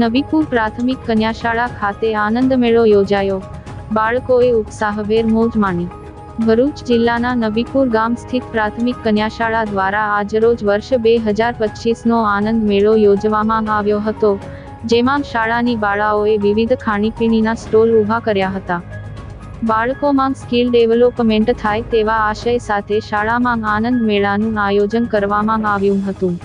નબીપુર પ્રાથમિક કન્યાશાળા ખાતે આનંદ મેળો યોજાયો. બાળકોએ ઉત્સાહભેર મોજ માણી. ભરૂચ જિલ્લાના નબીપુર ગામ સ્થિત પ્રાથમિક કન્યાશાળા દ્વારા આજરોજ વર્ષ 2025નો આનંદ મેળો યોજવામાં આવ્યો હતો, જેમાં શાળાની બાળાઓએ વિવિધ ખાણીપીણીના સ્ટોલ ઊભા કર્યા હતા. બાળકોમાં સ્કિલ ડેવલપમેન્ટ થાય તેવા આશય સાથે શાળામાં આનંદ મેળાનું આયોજન કરવામાં આવ્યું હતું,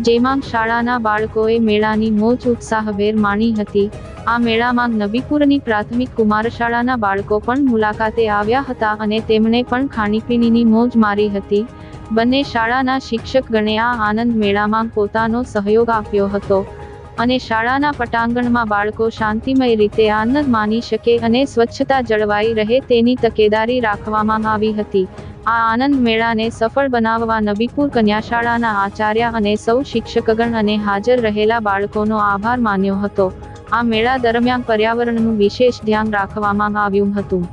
જેમાં શાળાના બાળકોએ મેળાની મોજ ઉત્સાહભેર માણી હતી. આ મેળામાં નબીપુરની પ્રાથમિક કુમાર શાળાના બાળકો પણ મુલાકાતે આવ્યા હતા અને તેમણે પણ ખાણીપીણીની મોજ મારી હતી. બંને શાળાના શિક્ષકગણે આ આનંદ મેળામાં પોતાનો સહયોગ આપ્યો હતો અને શાળાના પટાંગણમાં બાળકો શાંતિમય રીતે આનંદ માણી શકે અને સ્વચ્છતા જળવાઈ રહે તેની તકેદારી રાખવામાં આવી હતી. આ આનંદ મેળાને સફળ બનાવવા નબીપુર કન્યાશાળાના આચાર્ય અને સૌ શિક્ષકગણ અને હાજર રહેલા બાળકોનો આભાર માન્યો હતો. આ મેળા દરમિયાન પર્યાવરણનું વિશેષ ધ્યાન રાખવામાં આવ્યું હતું.